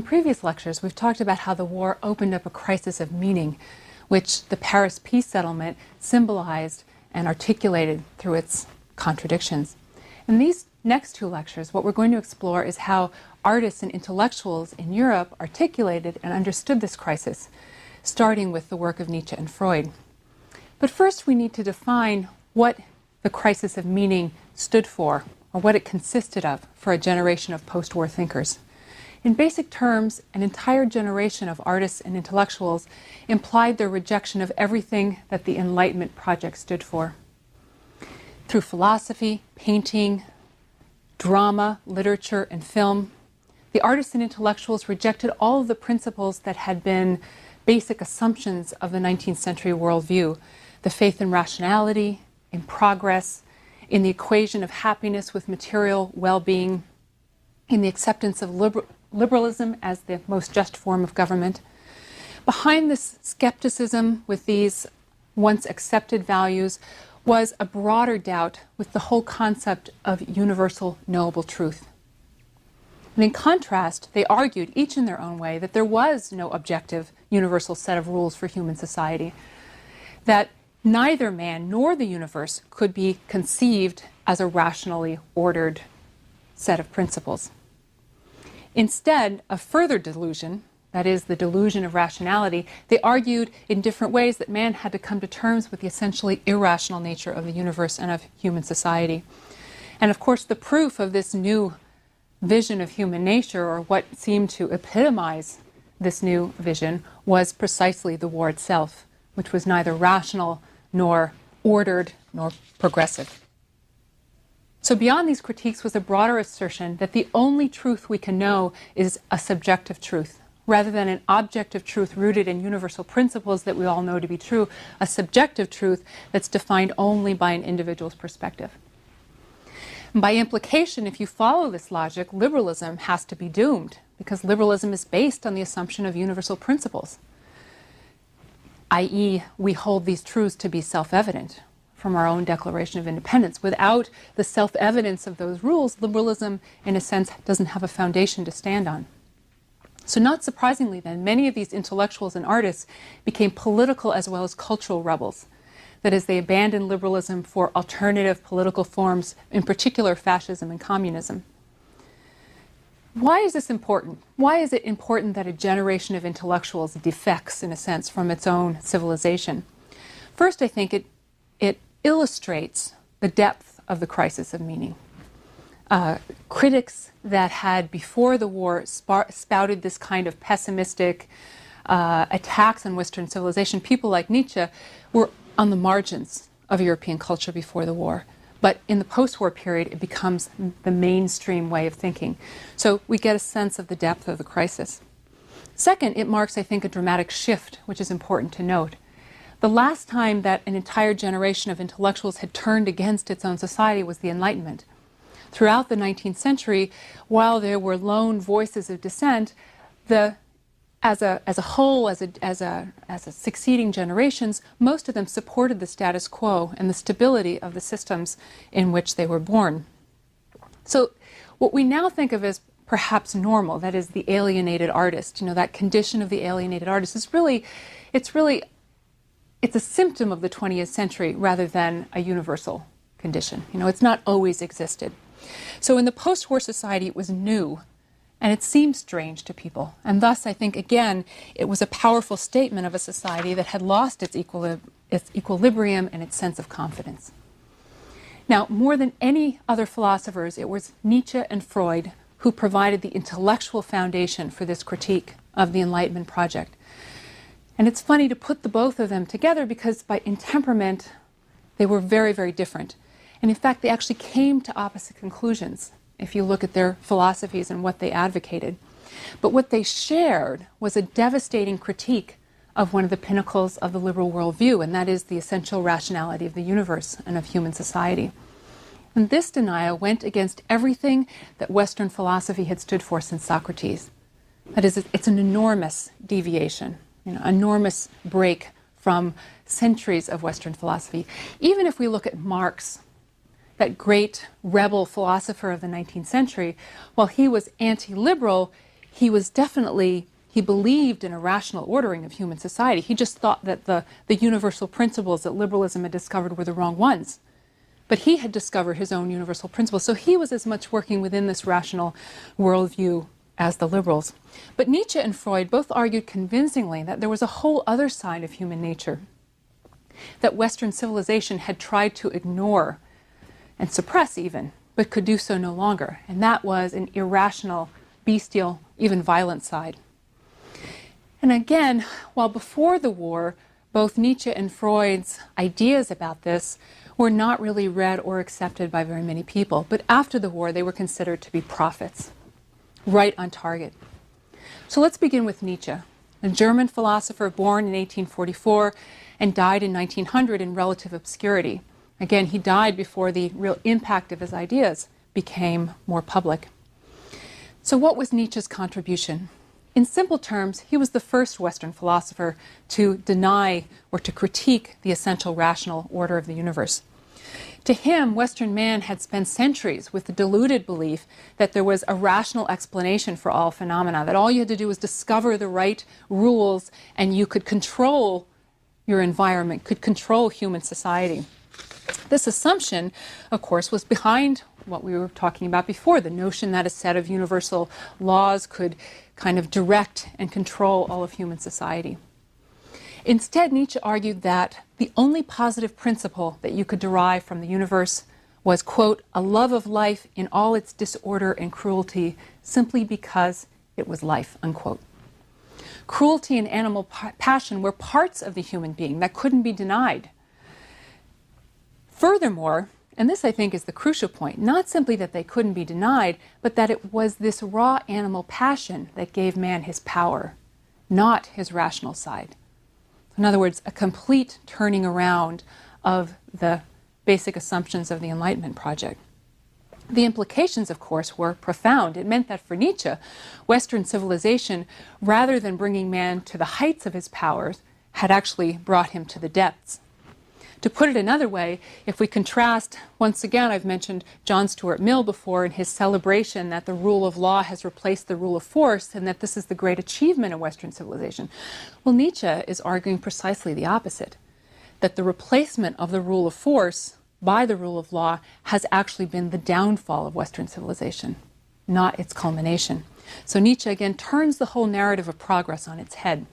previous lectures, we've talked about how the war opened up a crisis of meaning, which the Paris peace settlement symbolized and articulated through its contradictions. In these next two lectures, what we're going to explore is how artists and intellectuals in Europe articulated and understood this crisis, starting with the work of Nietzsche and Freud. But first, we need to define what the crisis of meaning stood for, or what it consisted of for a generation of post-war thinkers. In basic terms, an entire generation of artists and intellectuals implied their rejection of everything that the Enlightenment project stood for. Through philosophy, painting, drama, literature, and film, the artists and intellectuals rejected all of the principles that had been basic assumptions of the 19th century worldview: the faith in rationality, in progress, in the equation of happiness with material well-being, in the acceptance of liberalism as the most just form of government. Behind this skepticism with these once accepted values was a broader doubt with the whole concept of universal knowable truth. And in contrast, they argued, each in their own way, that there was no objective universal set of rules for human society, that neither man nor the universe could be conceived as a rationally ordered set of principles. Instead, a further delusion, that is, the delusion of rationality, they argued in different ways that man had to come to terms with the essentially irrational nature of the universe and of human society. And of course, the proof of this new vision of human nature, or what seemed to epitomize this new vision, was precisely the war itself, which was neither rational nor ordered nor progressive. So beyond these critiques was a broader assertion that the only truth we can know is a subjective truth, rather than an objective truth rooted in universal principles that we all know to be true, a subjective truth that's defined only by an individual's perspective. And by implication, if you follow this logic, liberalism has to be doomed, because liberalism is based on the assumption of universal principles, i.e., we hold these truths to be self-evident from our own Declaration of Independence. Without the self-evidence of those rules, liberalism, in a sense, doesn't have a foundation to stand on. So not surprisingly, then, many of these intellectuals and artists became political as well as cultural rebels. That is, they abandoned liberalism for alternative political forms, in particular fascism and communism. Why is this important? Why is it important that a generation of intellectuals defects, in a sense, from its own civilization? First, I think it illustrates the depth of the crisis of meaning. Critics that had, before the war, spouted this kind of pessimistic attacks on Western civilization, people like Nietzsche, were on the margins of European culture before the war. But in the post-war period, it becomes the mainstream way of thinking. So we get a sense of the depth of the crisis. Second, it marks, I think, a dramatic shift, which is important to note. The last time that an entire generation of intellectuals had turned against its own society was the Enlightenment. Throughout the 19th century, while there were lone voices of dissent, as a whole, as succeeding generations, most of them supported the status quo and the stability of the systems in which they were born. So what we now think of as perhaps normal, that is the alienated artist, that condition of the alienated artist, it's a symptom of the 20th century rather than a universal condition. It's not always existed. So in the post-war society, it was new, and it seemed strange to people. And thus, I think, again, it was a powerful statement of a society that had lost its equilibrium and its sense of confidence. Now, more than any other philosophers, it was Nietzsche and Freud who provided the intellectual foundation for this critique of the Enlightenment project. And it's funny to put the both of them together because in temperament, they were very, very different. And in fact, they actually came to opposite conclusions if you look at their philosophies and what they advocated. But what they shared was a devastating critique of one of the pinnacles of the liberal worldview, and that is the essential rationality of the universe and of human society. And this denial went against everything that Western philosophy had stood for since Socrates. That is, it's an enormous deviation, enormous break from centuries of Western philosophy. Even if we look at Marx, that great rebel philosopher of the 19th century, while he was anti-liberal, he believed in a rational ordering of human society. He just thought that the universal principles that liberalism had discovered were the wrong ones. But he had discovered his own universal principles, so he was as much working within this rational worldview as the liberals. But Nietzsche and Freud both argued convincingly that there was a whole other side of human nature that Western civilization had tried to ignore and suppress even, but could do so no longer. And that was an irrational, bestial, even violent side. And again, while before the war, both Nietzsche and Freud's ideas about this were not really read or accepted by very many people, but after the war, they were considered to be prophets, right on target. So let's begin with Nietzsche, a German philosopher born in 1844 and died in 1900 in relative obscurity. Again, he died before the real impact of his ideas became more public. So what was Nietzsche's contribution? In simple terms, he was the first Western philosopher to deny or to critique the essential rational order of the universe. To him, Western man had spent centuries with the deluded belief that there was a rational explanation for all phenomena, that all you had to do was discover the right rules and you could control your environment, could control human society. This assumption, of course, was behind what we were talking about before, the notion that a set of universal laws could kind of direct and control all of human society. Instead, Nietzsche argued that the only positive principle that you could derive from the universe was, quote, a love of life in all its disorder and cruelty, simply because it was life, unquote. Cruelty and animal passion were parts of the human being that couldn't be denied. Furthermore, and this I think is the crucial point, not simply that they couldn't be denied, but that it was this raw animal passion that gave man his power, not his rational side. In other words, a complete turning around of the basic assumptions of the Enlightenment project. The implications, of course, were profound. It meant that for Nietzsche, Western civilization, rather than bringing man to the heights of his powers, had actually brought him to the depths. To put it another way, if we contrast, once again, I've mentioned John Stuart Mill before in his celebration that the rule of law has replaced the rule of force and that this is the great achievement of Western civilization. Well, Nietzsche is arguing precisely the opposite, that the replacement of the rule of force by the rule of law has actually been the downfall of Western civilization, not its culmination. So Nietzsche again turns the whole narrative of progress on its head.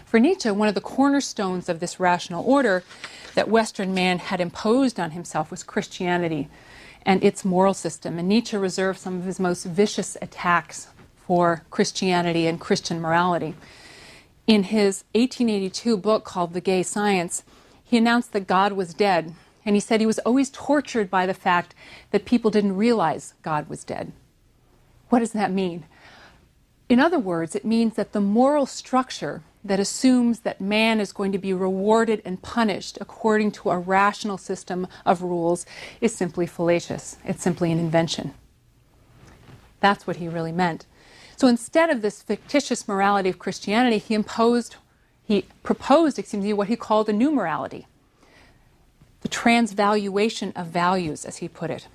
For Nietzsche, one of the cornerstones of this rational order that Western man had imposed on himself was Christianity and its moral system. And Nietzsche reserved some of his most vicious attacks for Christianity and Christian morality. In his 1882 book called The Gay Science, he announced that God was dead, and he said he was always tortured by the fact that people didn't realize God was dead. What does that mean? In other words, it means that the moral structure that assumes that man is going to be rewarded and punished according to a rational system of rules is simply fallacious. It's simply an invention. That's what he really meant. So instead of this fictitious morality of Christianity, he proposed, what he called a new morality, the transvaluation of values, as he put it.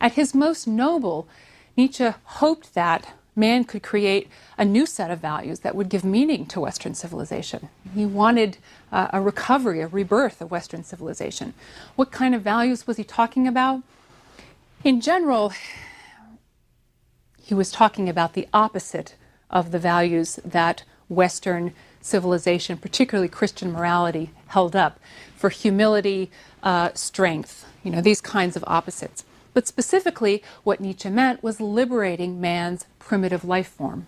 At his most noble, Nietzsche hoped that man could create a new set of values that would give meaning to Western civilization. He wanted a recovery, a rebirth of Western civilization. What kind of values was he talking about? In general, he was talking about the opposite of the values that Western civilization, particularly Christian morality, held up for humility, strength, these kinds of opposites. But specifically, what Nietzsche meant was liberating man's primitive life form,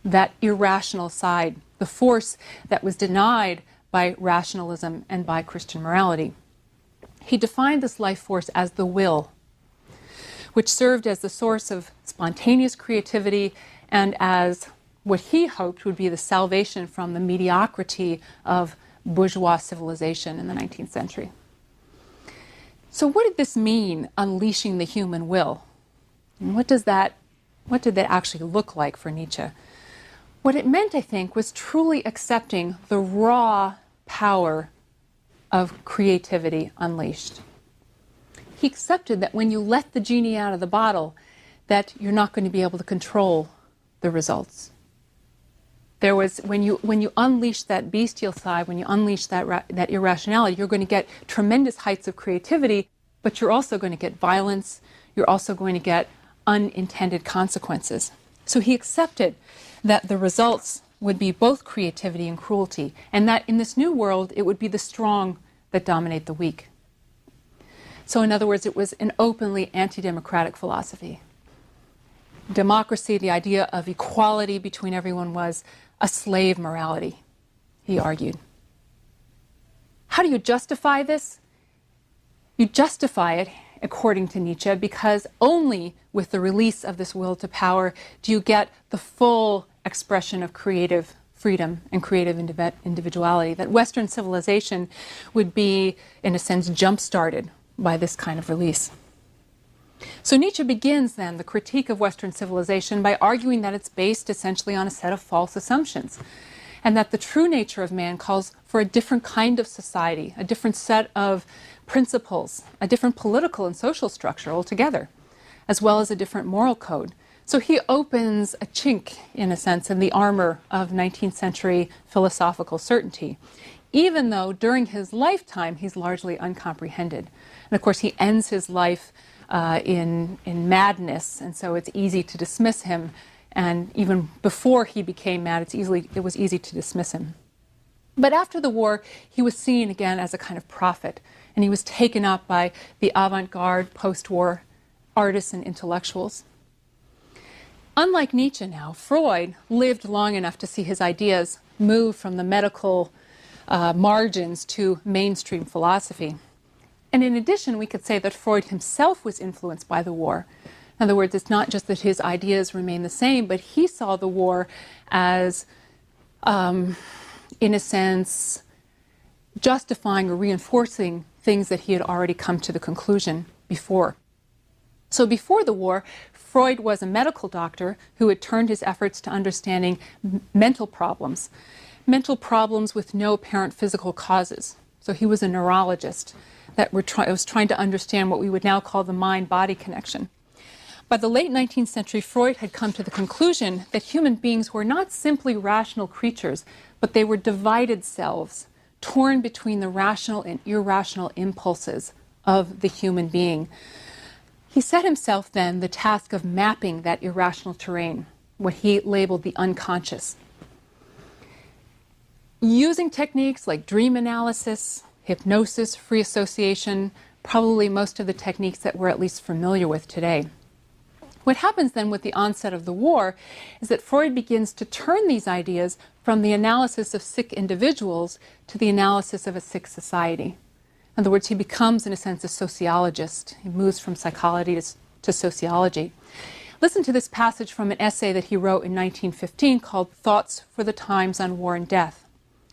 that irrational side, the force that was denied by rationalism and by Christian morality. He defined this life force as the will, which served as the source of spontaneous creativity and as what he hoped would be the salvation from the mediocrity of bourgeois civilization in the 19th century. So what did this mean, unleashing the human will? And what did that actually look like for Nietzsche? What it meant, I think, was truly accepting the raw power of creativity unleashed. He accepted that when you let the genie out of the bottle, that you're not going to be able to control the results. There was, when you unleash that bestial side, when you unleash that irrationality, you're going to get tremendous heights of creativity, but you're also going to get violence. You're also going to get unintended consequences. So he accepted that the results would be both creativity and cruelty, and that in this new world, it would be the strong that dominate the weak. So in other words, it was an openly anti-democratic philosophy. Democracy, the idea of equality between everyone, was a slave morality, he argued. How do you justify this? You justify it, according to Nietzsche, because only with the release of this will to power do you get the full expression of creative freedom and creative individuality, that Western civilization would be, in a sense, jump-started by this kind of release. So Nietzsche begins then the critique of Western civilization by arguing that it's based essentially on a set of false assumptions, and that the true nature of man calls for a different kind of society, a different set of principles, a different political and social structure altogether, as well as a different moral code. So he opens a chink, in a sense, in the armor of 19th century philosophical certainty, even though during his lifetime he's largely uncomprehended. And of course he ends his life in madness, and so it's easy to dismiss him. And even before he became mad, it was easy to dismiss him. But after the war, he was seen again as a kind of prophet, and he was taken up by the avant-garde post-war artists and intellectuals. Unlike Nietzsche now, Freud lived long enough to see his ideas move from the medical margins to mainstream philosophy. And in addition, we could say that Freud himself was influenced by the war. In other words, it's not just that his ideas remain the same, but he saw the war as, in a sense, justifying or reinforcing things that he had already come to the conclusion before. So before the war, Freud was a medical doctor who had turned his efforts to understanding mental problems with no apparent physical causes. So he was a neurologist that was trying to understand what we would now call the mind-body connection. By the late 19th century, Freud had come to the conclusion that human beings were not simply rational creatures, but they were divided selves, torn between the rational and irrational impulses of the human being. He set himself then the task of mapping that irrational terrain, what he labeled the unconscious. Using techniques like dream analysis, hypnosis, free association, probably most of the techniques that we're at least familiar with today. What happens then with the onset of the war is that Freud begins to turn these ideas from the analysis of sick individuals to the analysis of a sick society. In other words, he becomes, in a sense, a sociologist. He moves from psychology to sociology. Listen to this passage from an essay that he wrote in 1915 called Thoughts for the Times on War and Death.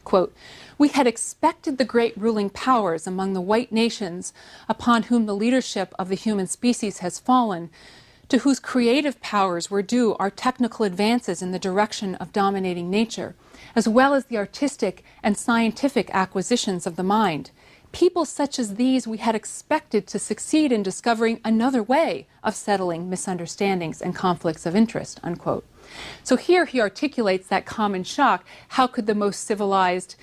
Quote, "We had expected the great ruling powers among the white nations upon whom the leadership of the human species has fallen, to whose creative powers were due our technical advances in the direction of dominating nature, as well as the artistic and scientific acquisitions of the mind. People such as these we had expected to succeed in discovering another way of settling misunderstandings and conflicts of interest," unquote. So here he articulates that common shock. How could the most civilized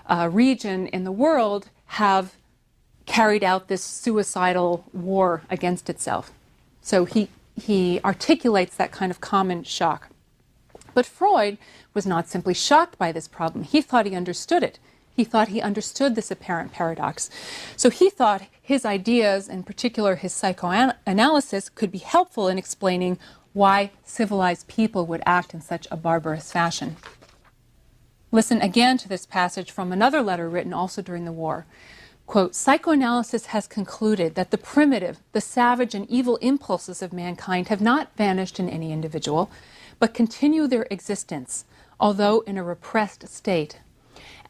region in the world have carried out this suicidal war against itself? So he articulates that kind of common shock. But Freud was not simply shocked by this problem. He thought he understood it. He thought he understood this apparent paradox. So he thought his ideas, in particular his psychoanalysis, could be helpful in explaining why civilized people would act in such a barbarous fashion. Listen again to this passage from another letter written also during the war. Quote, "Psychoanalysis has concluded that the primitive, the savage and evil impulses of mankind have not vanished in any individual, but continue their existence, although in a repressed state,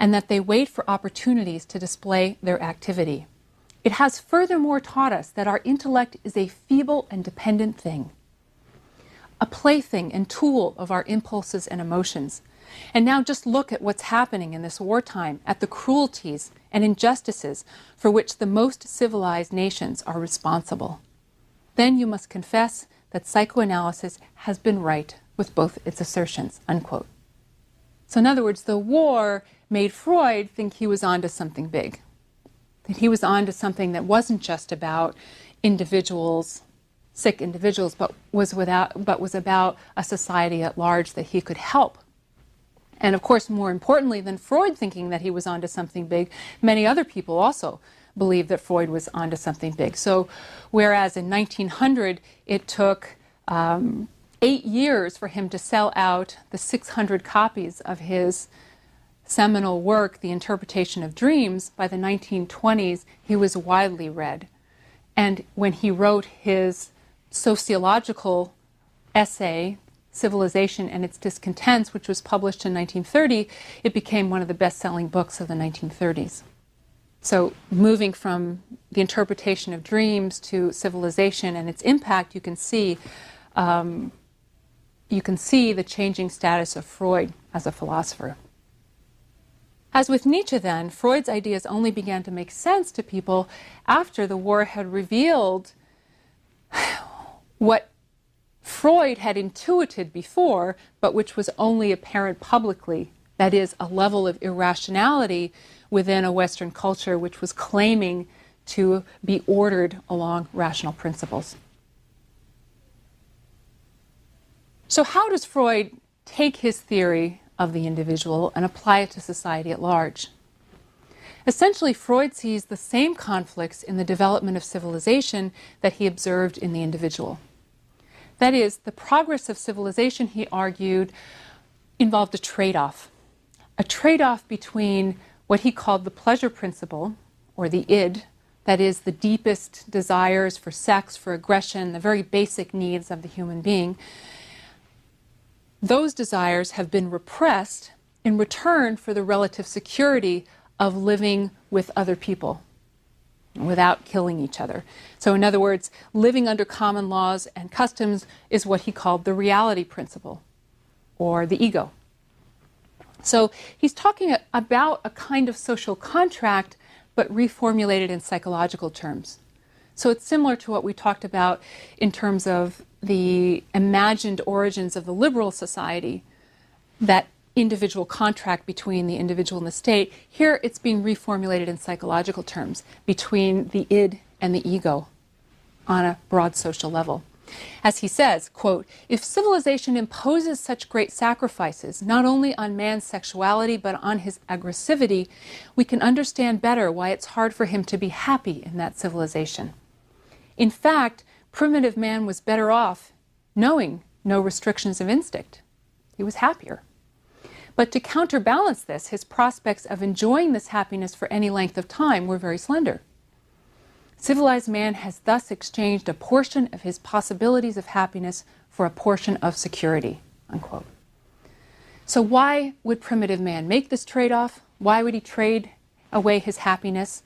and that they wait for opportunities to display their activity. It has furthermore taught us that our intellect is a feeble and dependent thing, a plaything and tool of our impulses and emotions. And now just look at what's happening in this wartime, at the cruelties and injustices for which the most civilized nations are responsible. Then you must confess that psychoanalysis has been right with both its assertions, unquote. So in other words, the war made Freud think he was onto something big, that he was onto something that wasn't just about individuals, sick individuals, but was about a society at large that he could help. And of course, more importantly than Freud thinking that he was onto something big, many other people also believed that Freud was onto something big. So whereas in 1900 it took 8 years for him to sell out the 600 copies of his seminal work, The Interpretation of Dreams, by the 1920s he was widely read. And when he wrote his sociological essay, Civilization and Its Discontents, which was published in 1930, it became one of the best-selling books of the 1930s. So moving from The Interpretation of Dreams to Civilization and its impact, you can see the changing status of Freud as a philosopher. As with Nietzsche then, Freud's ideas only began to make sense to people after the war had revealed what Freud had intuited before, but which was only apparent publicly. That is, a level of irrationality within a Western culture which was claiming to be ordered along rational principles. So how does Freud take his theory of the individual and apply it to society at large? Essentially, Freud sees the same conflicts in the development of civilization that he observed in the individual. That is, the progress of civilization, he argued, involved a trade-off between what he called the pleasure principle, or the id, that is, the deepest desires for sex, for aggression, the very basic needs of the human being. Those desires have been repressed in return for the relative security of living with other people without killing each other. So in other words, living under common laws and customs is what he called the reality principle, or the ego. So he's talking about a kind of social contract, but reformulated in psychological terms. So it's similar to what we talked about in terms of the imagined origins of the liberal society, that individual contract between the individual and the state. Here it's being reformulated in psychological terms between the id and the ego on a broad social level. As he says, quote, "If civilization imposes such great sacrifices, not only on man's sexuality but on his aggressivity, we can understand better why it's hard for him to be happy in that civilization. In fact, primitive man was better off knowing no restrictions of instinct. He was happier. But to counterbalance this, his prospects of enjoying this happiness for any length of time were very slender. Civilized man has thus exchanged a portion of his possibilities of happiness for a portion of security," unquote. So why would primitive man make this trade-off? Why would he trade away his happiness?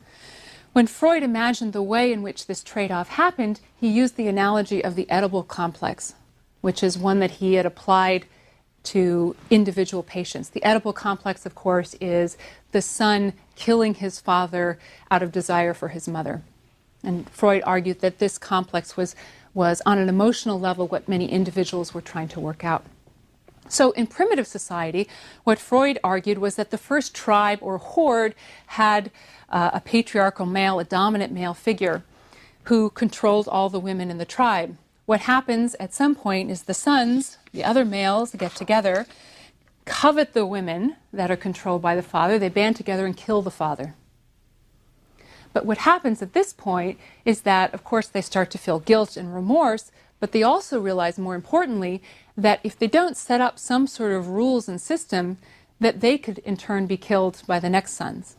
When Freud imagined the way in which this trade-off happened, he used the analogy of the edible complex, which is one that he had applied to individual patients. The Oedipal complex, of course, is the son killing his father out of desire for his mother. And Freud argued that this complex was on an emotional level what many individuals were trying to work out. So in primitive society, what Freud argued was that the first tribe or horde had a patriarchal male, a dominant male figure who controlled all the women in the tribe. What happens at some point is the sons, the other males, get together, covet the women that are controlled by the father. They band together and kill the father. But what happens at this point is that, of course, they start to feel guilt and remorse, but they also realize, more importantly, that if they don't set up some sort of rules and system, that they could in turn be killed by the next sons.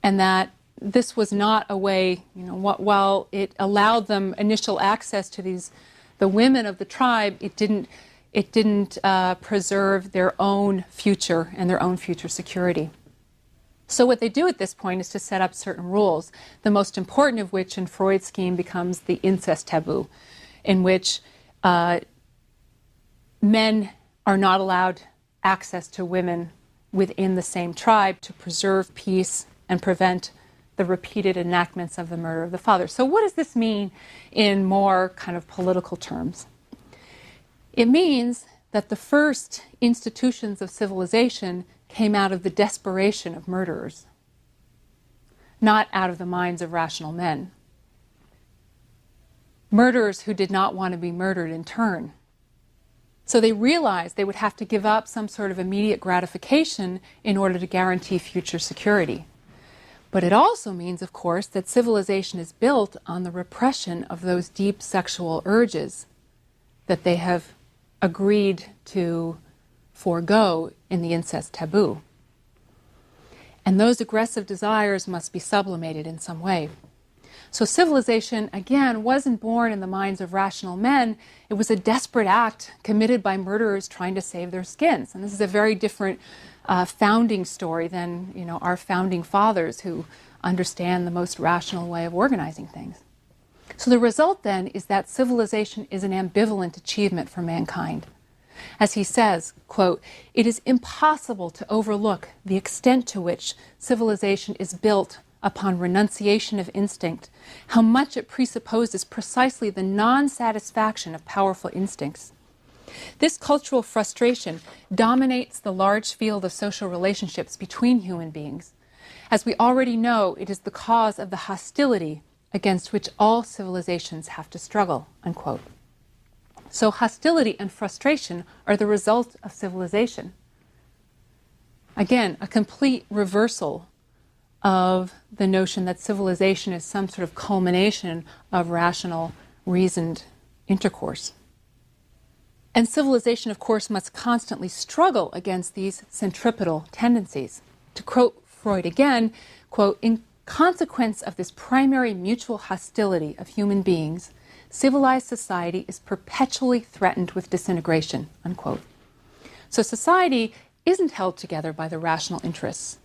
And that this was not a way, while it allowed them initial access to the women of the tribe, it didn't preserve their own future and their own future security. So what they do at this point is to set up certain rules, the most important of which in Freud's scheme becomes the incest taboo, in which men are not allowed access to women within the same tribe to preserve peace and prevent the repeated enactments of the murder of the father. So what does this mean in more kind of political terms? It means that the first institutions of civilization came out of the desperation of murderers, not out of the minds of rational men. Murderers who did not want to be murdered in turn. So they realized they would have to give up some sort of immediate gratification in order to guarantee future security. But it also means, of course, that civilization is built on the repression of those deep sexual urges that they have agreed to forego in the incest taboo. And those aggressive desires must be sublimated in some way. So civilization, again, wasn't born in the minds of rational men. It was a desperate act committed by murderers trying to save their skins. And this is a very different founding story than, our founding fathers who understand the most rational way of organizing things. So the result then is that civilization is an ambivalent achievement for mankind. As he says, quote, "It is impossible to overlook the extent to which civilization is built upon renunciation of instinct, how much it presupposes precisely the non-satisfaction of powerful instincts. This cultural frustration dominates the large field of social relationships between human beings. As we already know, it is the cause of the hostility against which all civilizations have to struggle," unquote. So hostility and frustration are the result of civilization. Again, a complete reversal of the notion that civilization is some sort of culmination of rational, reasoned intercourse. And civilization, of course, must constantly struggle against these centripetal tendencies. To quote Freud again, quote, "In consequence of this primary mutual hostility of human beings, civilized society is perpetually threatened with disintegration," unquote. So society isn't held together by the rational interests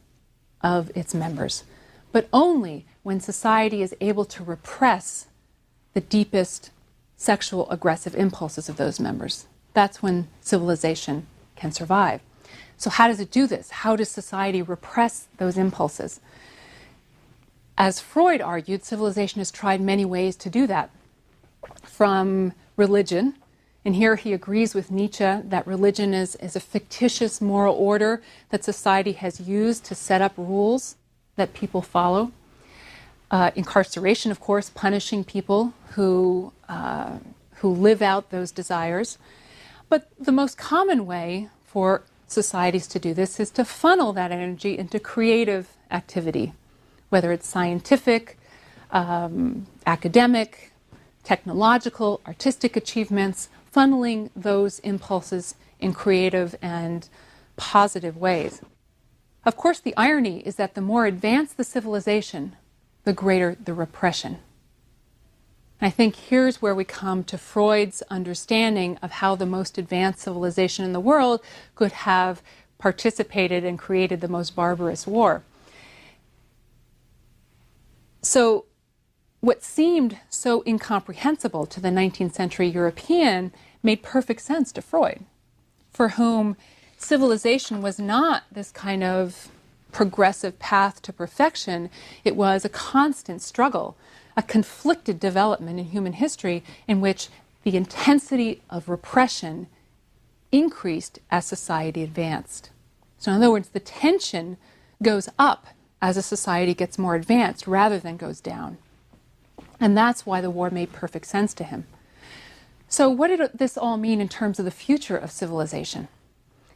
of its members, but only when society is able to repress the deepest sexual aggressive impulses of those members. That's when civilization can survive. So how does it do this? How does society repress those impulses? As Freud argued, civilization has tried many ways to do that. From religion, and here he agrees with Nietzsche that religion is a fictitious moral order that society has used to set up rules that people follow. Incarceration, of course, punishing people who live out those desires. But the most common way for societies to do this is to funnel that energy into creative activity, whether it's scientific, academic, technological, artistic achievements, funneling those impulses in creative and positive ways. Of course, the irony is that the more advanced the civilization, the greater the repression. I think here's where we come to Freud's understanding of how the most advanced civilization in the world could have participated and created the most barbarous war. So what seemed so incomprehensible to the 19th century European made perfect sense to Freud, for whom civilization was not this kind of progressive path to perfection. It was a constant struggle, a conflicted development in human history in which the intensity of repression increased as society advanced. So in other words, the tension goes up as a society gets more advanced rather than goes down. And that's why the war made perfect sense to him. So what did this all mean in terms of the future of civilization?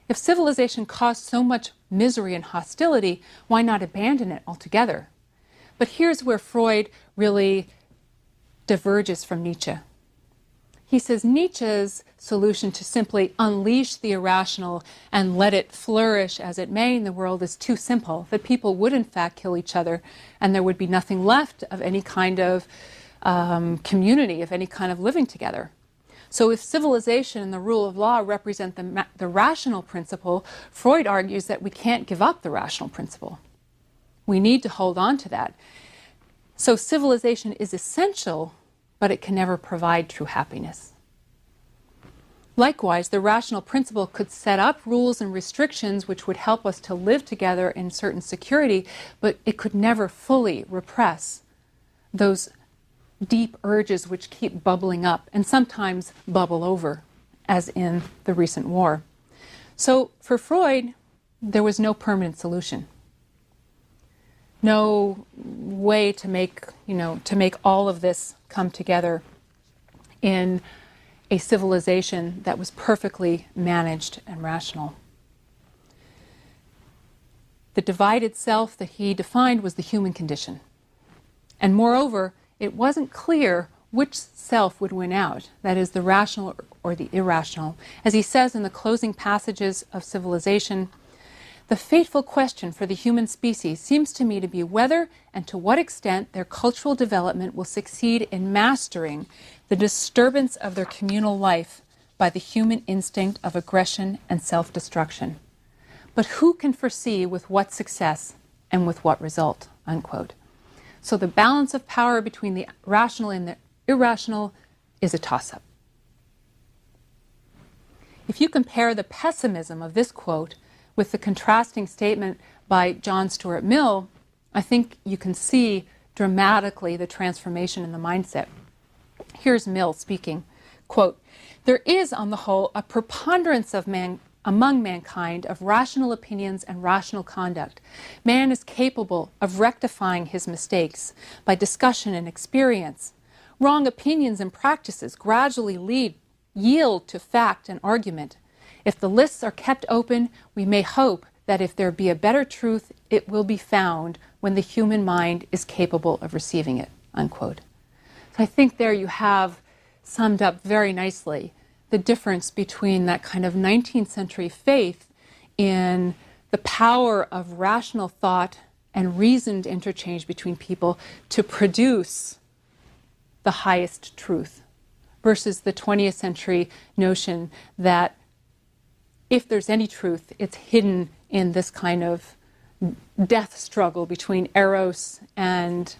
If civilization caused so much misery and hostility, why not abandon it altogether? But here's where Freud really diverges from Nietzsche. He says Nietzsche's solution to simply unleash the irrational and let it flourish as it may in the world is too simple, that people would in fact kill each other and there would be nothing left of any kind of community, of any kind of living together. So if civilization and the rule of law represent the rational principle, Freud argues that we can't give up the rational principle. We need to hold on to that. So civilization is essential, but it can never provide true happiness. Likewise, the rational principle could set up rules and restrictions which would help us to live together in certain security, but it could never fully repress those deep urges which keep bubbling up and sometimes bubble over as in the recent war. So for Freud, there was no permanent solution. No way to make all of this come together in a civilization that was perfectly managed and rational. The divided self that he defined was the human condition. And moreover, it wasn't clear which self would win out, that is, the rational or the irrational. As he says in the closing passages of Civilization, the fateful question for the human species seems to me to be whether and to what extent their cultural development will succeed in mastering the disturbance of their communal life by the human instinct of aggression and self-destruction. But who can foresee with what success and with what result, unquote. So the balance of power between the rational and the irrational is a toss-up. If you compare the pessimism of this quote with the contrasting statement by John Stuart Mill, I think you can see dramatically the transformation in the mindset. Here's Mill speaking, quote, "There is, on the whole, a preponderance of among mankind of rational opinions and rational conduct. Man is capable of rectifying his mistakes by discussion and experience. Wrong opinions and practices gradually yield to fact and argument. If the lists are kept open, we may hope that if there be a better truth, it will be found when the human mind is capable of receiving it," unquote. So I think there you have summed up very nicely the difference between that kind of 19th century faith in the power of rational thought and reasoned interchange between people to produce the highest truth versus the 20th century notion that if there's any truth, it's hidden in this kind of death struggle between eros and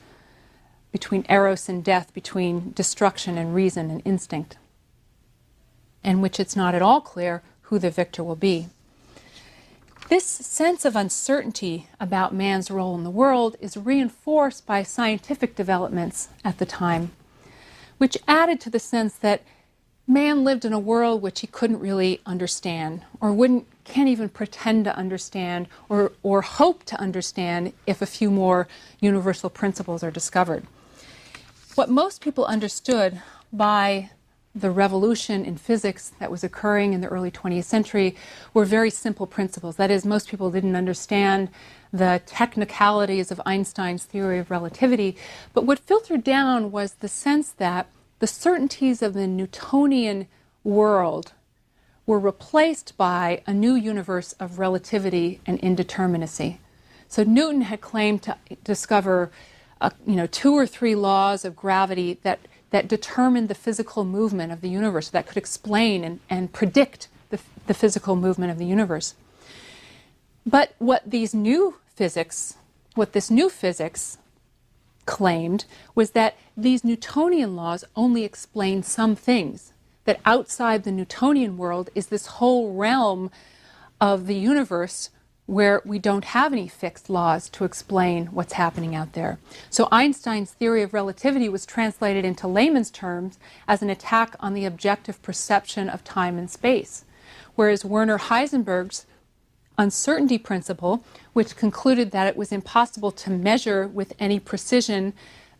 death, between destruction and reason and instinct, in which it's not at all clear who the victor will be. This sense of uncertainty about man's role in the world is reinforced by scientific developments at the time, which added to the sense that man lived in a world which he couldn't really understand, or can't even pretend to understand, or hope to understand if a few more universal principles are discovered. What most people understood by the revolution in physics that was occurring in the early 20th century were very simple principles. That is, most people didn't understand the technicalities of Einstein's theory of relativity, but what filtered down was the sense that the certainties of the Newtonian world were replaced by a new universe of relativity and indeterminacy. So Newton had claimed to discover 2 or 3 laws of gravity that determined the physical movement of the universe, that could explain and predict the physical movement of the universe. But what this new physics claimed was that these Newtonian laws only explain some things, that outside the Newtonian world is this whole realm of the universe where we don't have any fixed laws to explain what's happening out there. So Einstein's theory of relativity was translated into layman's terms as an attack on the objective perception of time and space, whereas Werner Heisenberg's uncertainty principle, which concluded that it was impossible to measure with any precision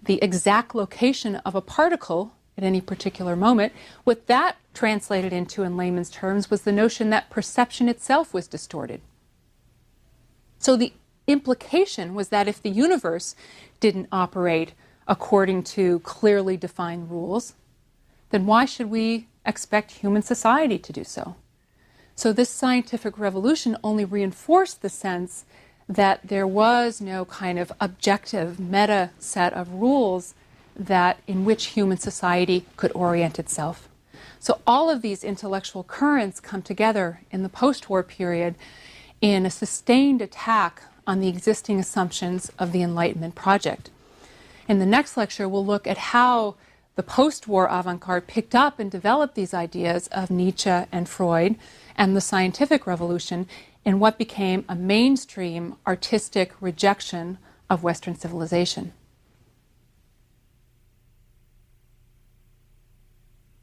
the exact location of a particle at any particular moment, what that translated into in layman's terms was the notion that perception itself was distorted. So the implication was that if the universe didn't operate according to clearly defined rules, then why should we expect human society to do so? So this scientific revolution only reinforced the sense that there was no kind of objective meta set of rules in which human society could orient itself. So all of these intellectual currents come together in the post-war period in a sustained attack on the existing assumptions of the Enlightenment project. In the next lecture, we'll look at how the post-war avant-garde picked up and developed these ideas of Nietzsche and Freud and the scientific revolution in what became a mainstream artistic rejection of Western civilization.